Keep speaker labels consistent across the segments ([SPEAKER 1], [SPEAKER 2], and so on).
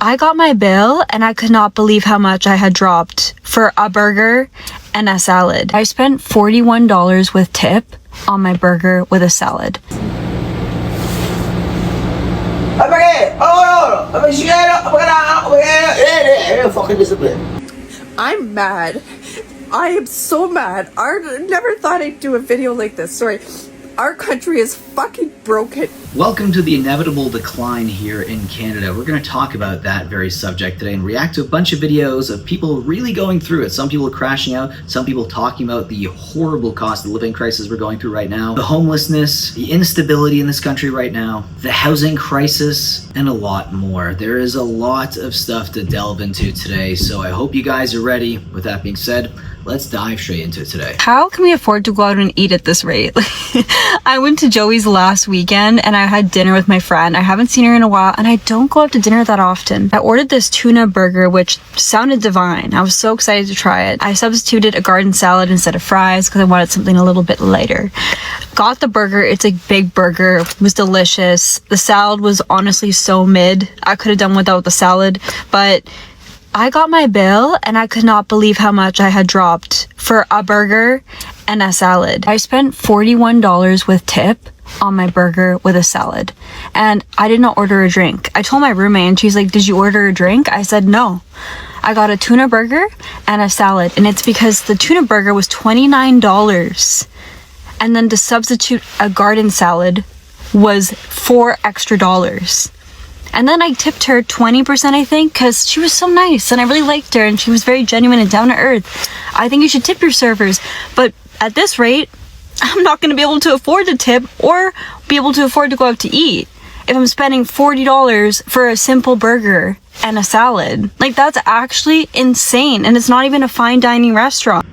[SPEAKER 1] I got my bill and I could not believe how much I had dropped for a burger and a salad. I spent $41 with tip on my burger with a salad.
[SPEAKER 2] I'm mad. I am so mad. I never thought I'd do a video like this. Sorry. Our country is fucking broken.
[SPEAKER 3] Welcome to the inevitable decline here in Canada. We're going to talk about that very subject today and react to a bunch of videos of people really going through it. Some people crashing out, some people talking about the horrible cost of living crisis we're going through right now, the homelessness, the instability in this country right now, the housing crisis, and a lot more. There is a lot of stuff to delve into today, so I hope you guys are ready. With that being said, let's dive straight into it today.
[SPEAKER 1] How can we afford to go out and eat at this rate? I went to Joey's last weekend and I had dinner with my friend. I haven't seen her in a while and I don't go out to dinner that often. I ordered this tuna burger, which sounded divine. I was so excited to try it. I substituted a garden salad instead of fries because I wanted something a little bit lighter. Got the burger. It's a big burger. It was delicious. The salad was honestly so mid. I could have done without the salad, but I got my bill and I could not believe how much I had dropped for a burger and a salad. I spent $41 with tip on my burger with a salad and I did not order a drink. I told my roommate and she's like, "Did you order a drink?" I said, "No. I got a tuna burger and a salad." And it's because the tuna burger was $29 and then to substitute a garden salad was $4 extra. And then I tipped her 20%, I think, because she was so nice and I really liked her and she was very genuine and down to earth. I think you should tip your servers. But at this rate, I'm not going to be able to afford to tip or be able to afford to go out to eat if I'm spending $40 for a simple burger and a salad. Like, that's actually insane. And it's not even a fine dining restaurant.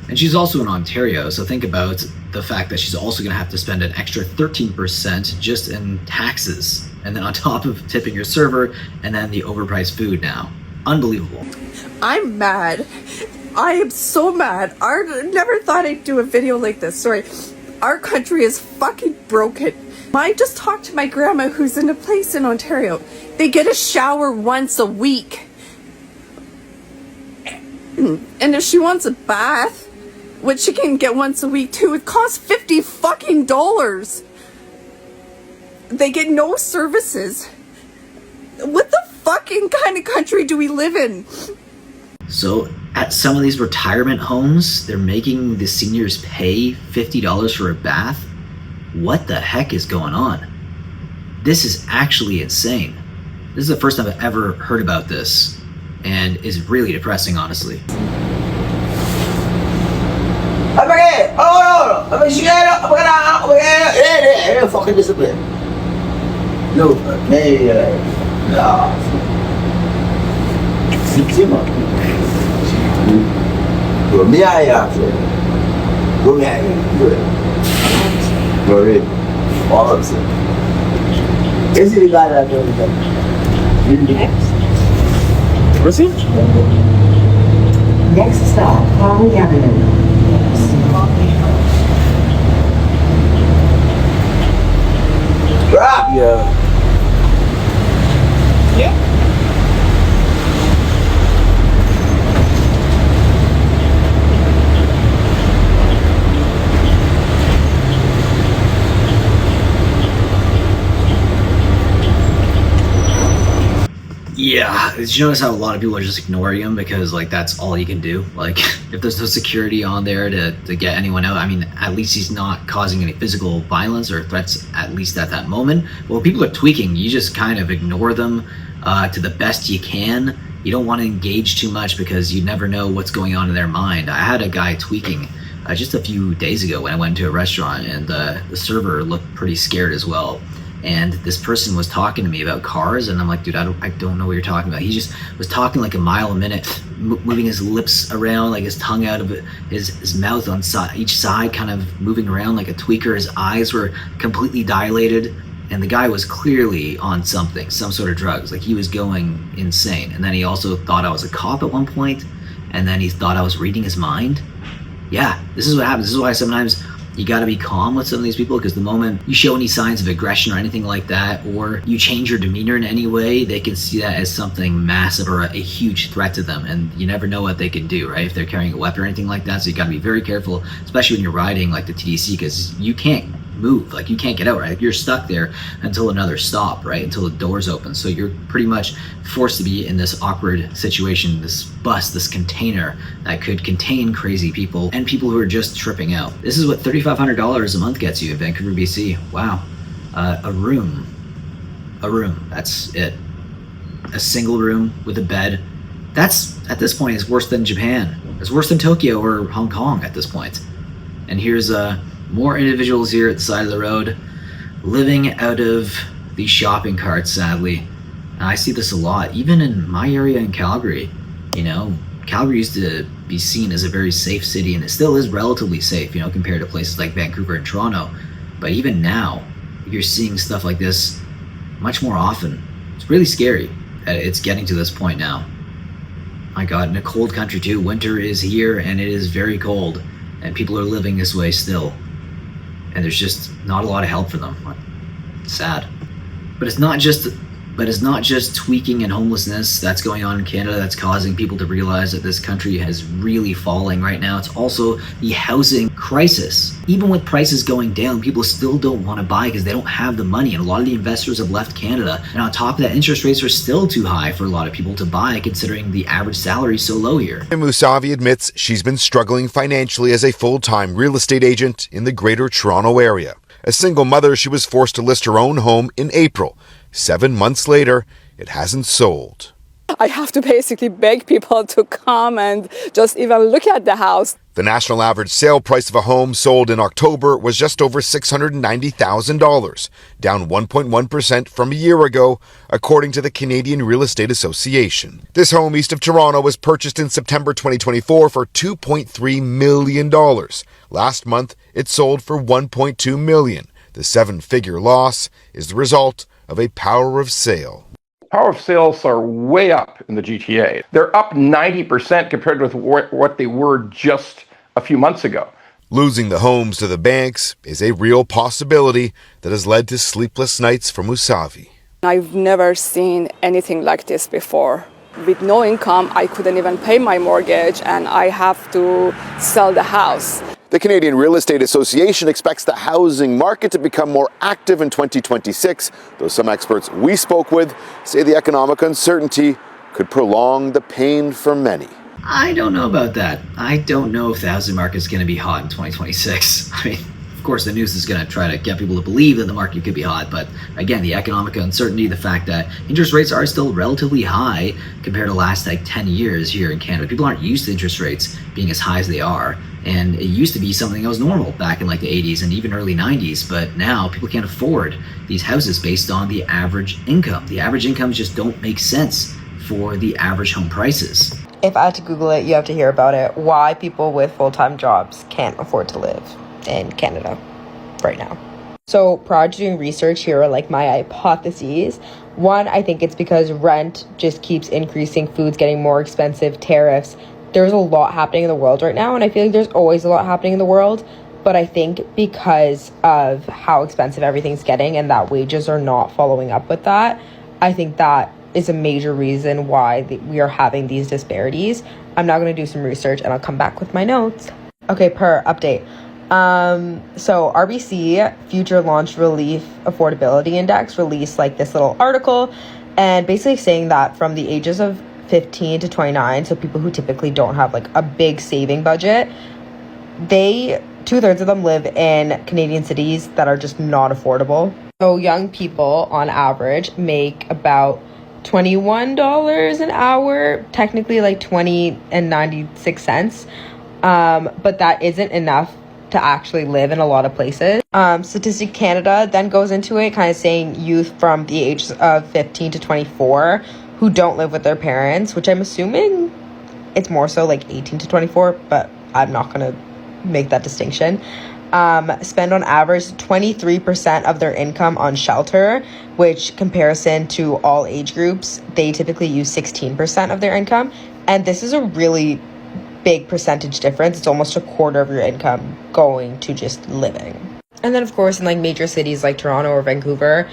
[SPEAKER 3] And she's also in Ontario, so think about the fact that she's also going to have to spend an extra 13% just in taxes. And then on top of tipping your server, and then the overpriced food now. Unbelievable.
[SPEAKER 2] I'm mad. I am so mad. I never thought I'd do a video like this. Sorry. Our country is fucking broken. I just talked to my grandma who's in a place in Ontario. They get a shower once a week. And if she wants a bath, which she can get once a week too, it costs $50 fucking dollars. They get no services. What the fucking kind of country do we live in?
[SPEAKER 3] So at some of these retirement homes, they're making the seniors pay $50 for a bath. What the heck is going on? This is actually insane. This is the first time I've ever heard about this and is really depressing, honestly.
[SPEAKER 4] Fucking discipline. No, mais là, victime. Go me after. Go me Go ahead. All of it. Is it guy that does that?
[SPEAKER 5] Proceed.
[SPEAKER 6] Next stop, Holly Avenue.
[SPEAKER 4] Yeah.
[SPEAKER 3] Yeah, did you notice how a lot of people are just ignoring him because, like, that's all you can do? Like, if there's no security on there to get anyone out, I mean, at least he's not causing any physical violence or threats, at least at that moment. Well, people are tweaking. You just kind of ignore them to the best you can. You don't want to engage too much because you never know what's going on in their mind. I had a guy tweaking just a few days ago when I went to a restaurant, and the server looked pretty scared as well. And this person was talking to me about cars, and I'm like, dude, I don't know what you're talking about. He just was talking like a mile a minute, moving his lips around, like his tongue out of his mouth on each side, kind of moving around like a tweaker. His eyes were completely dilated, and the guy was clearly on something, some sort of drugs. Like, he was going insane. And then he also thought I was a cop at one point, and then he thought I was reading his mind. Yeah, this is what happens. This is why sometimes You got to be calm with some of these people, because the moment you show any signs of aggression or anything like that, or you change your demeanor in any way, they can see that as something massive or a huge threat to them, and you never know what they can do, right? If they're carrying a weapon or anything like that. So you got to be very careful, especially when you're riding like the TDC, because you can't move, like you can't get out, right? You're stuck there until another stop, right? Until the doors open. So you're pretty much forced to be in this awkward situation, this bus, this container that could contain crazy people and people who are just tripping out. This is what $3,500 a month gets you in Vancouver, BC. Wow. A room, that's it. A single room with a bed. That's, at this point, is worse than Japan. It's worse than Tokyo or Hong Kong at this point. And here's more individuals here at the side of the road living out of these shopping carts, sadly. And I see this a lot, even in my area in Calgary. You know, Calgary used to be seen as a very safe city, and it still is relatively safe, you know, compared to places like Vancouver and Toronto. But even now, you're seeing stuff like this much more often. It's really scary that it's getting to this point now. My God, in a cold country too, winter is here and it is very cold, and people are living this way still. And there's just not a lot of help for them. It's sad. But it's not just tweaking and homelessness that's going on in Canada that's causing people to realize that this country is really falling right now. It's also the housing crisis. Even with prices going down, people still don't want to buy because they don't have the money, and a lot of the investors have left Canada. And on top of that, interest rates are still too high for a lot of people to buy, considering the average salary is so low here.
[SPEAKER 5] Musavi admits she's been struggling financially as a full-time real estate agent in the Greater Toronto area. A single mother, she was forced to list her own home in April. 7 months later, it hasn't sold.
[SPEAKER 7] I have to basically beg people to come and just even look at the house.
[SPEAKER 5] The national average sale price of a home sold in October was just over $690,000, down 1.1% from a year ago, according to the Canadian Real Estate Association. This home east of Toronto was purchased in September 2024 for $2.3 million. Last month, it sold for $1.2 million. The seven-figure loss is the result of a power of sale.
[SPEAKER 8] Power of sales are way up in the GTA. They're up 90% compared with what they were just a few months ago.
[SPEAKER 5] Losing the homes to the banks is a real possibility that has led to sleepless nights for Musavi.
[SPEAKER 7] I've never seen anything like this before. With no income, I couldn't even pay my mortgage, and I have to sell the house.
[SPEAKER 5] The Canadian Real Estate Association expects the housing market to become more active in 2026, though some experts we spoke with say the economic uncertainty could prolong the pain for many.
[SPEAKER 3] I don't know about that. I don't know if the housing market is going to be hot in 2026. I mean, of course, the news is going to try to get people to believe that the market could be hot, but again, the economic uncertainty, the fact that interest rates are still relatively high compared to the last 10 years here in Canada. People aren't used to interest rates being as high as they are, and it used to be something that was normal back in the 80s and even early 90s, but now people can't afford these houses based on the average income. The average incomes just don't make sense for the average home prices.
[SPEAKER 9] If I had to Google it, you have to hear about it. Why people with full-time jobs can't afford to live in Canada right now. So prior to doing research, here are my hypotheses. One, I think it's because rent just keeps increasing, food's getting more expensive, tariffs. There's a lot happening in the world right now, and I feel like there's always a lot happening in the world. But I think because of how expensive everything's getting and that wages are not following up with that, I think that is a major reason why we are having these disparities. I'm now going to do some research and I'll come back with my notes. Okay, per update. So RBC, Future Launch Relief Affordability Index, released this little article and basically saying that from the ages of 15 to 29, so people who typically don't have a big saving budget, 2/3 of them live in Canadian cities that are just not affordable. So young people on average make about $21 an hour, technically $20.96. But that isn't enough to actually live in a lot of places. Statistic Canada then goes into it, kind of saying youth from the ages of 15 to 24 who don't live with their parents, which I'm assuming it's more so 18 to 24, but I'm not going to make that distinction. Spend on average 23% of their income on shelter, which comparison to all age groups, they typically use 16% of their income. And this is a really big percentage difference. It's almost a quarter of your income going to just living. And then, of course, in like major cities like Toronto or Vancouver,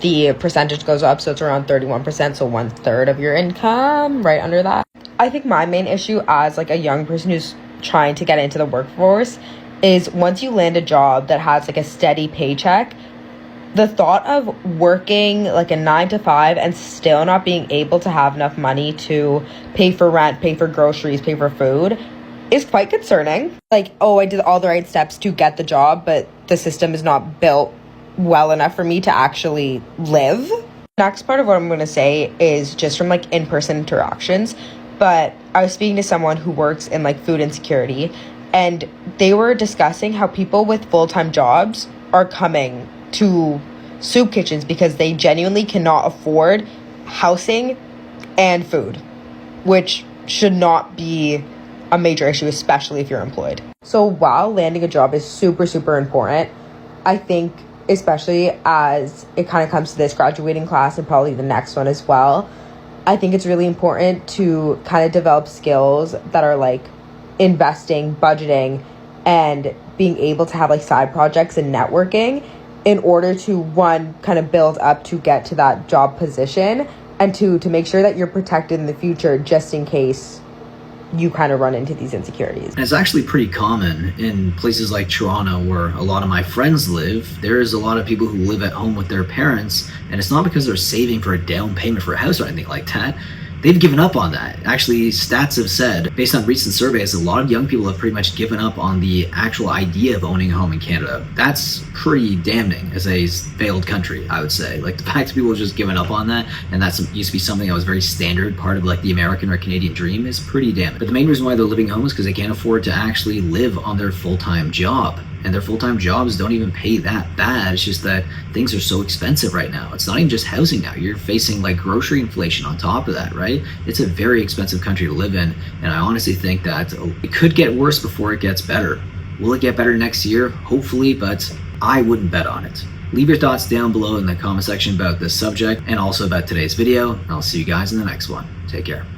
[SPEAKER 9] the percentage goes up, so it's around 31%, so 1/3 of your income, right under that. I think my main issue as like a young person who's trying to get into the workforce is once you land a job that has like a steady paycheck, the thought of working like a 9 to 5 and still not being able to have enough money to pay for rent, pay for groceries, pay for food is quite concerning. Like, oh, I did all the right steps to get the job, but the system is not built well enough for me to actually live. Next part of what I'm going to say is just from like in-person interactions, but I was speaking to someone who works in like food insecurity, and they were discussing how people with full-time jobs are coming to soup kitchens because they genuinely cannot afford housing and food, which should not be a major issue, especially if you're employed. So while landing a job is super, super important, I think especially as it kind of comes to this graduating class and probably the next one as well, I think it's really important to kind of develop skills that are like investing, budgeting, and being able to have like side projects and networking in order to, one, kind of build up to get to that job position, and two, to make sure that you're protected in the future just in case you kind of run into these insecurities.
[SPEAKER 3] And it's actually pretty common in places like Toronto, where a lot of my friends live. There's a lot of people who live at home with their parents, and it's not because they're saving for a down payment for a house or anything like that. They've given up on that. Actually, stats have said, based on recent surveys, a lot of young people have pretty much given up on the actual idea of owning a home in Canada. That's pretty damning as a failed country, I would say. Like, the fact that people have just given up on that, and that used to be something that was very standard part of like the American or Canadian dream, is pretty damning. But the main reason why they're living home is because they can't afford to actually live on their full-time job. And their full-time jobs don't even pay that bad. It's just that things are so expensive right now. It's not even just housing now. You're facing like grocery inflation on top of that, right? It's a very expensive country to live in. And I honestly think that it could get worse before it gets better. Will it get better next year? Hopefully, but I wouldn't bet on it. Leave your thoughts down below in the comment section about this subject and also about today's video. I'll see you guys in the next one. Take care.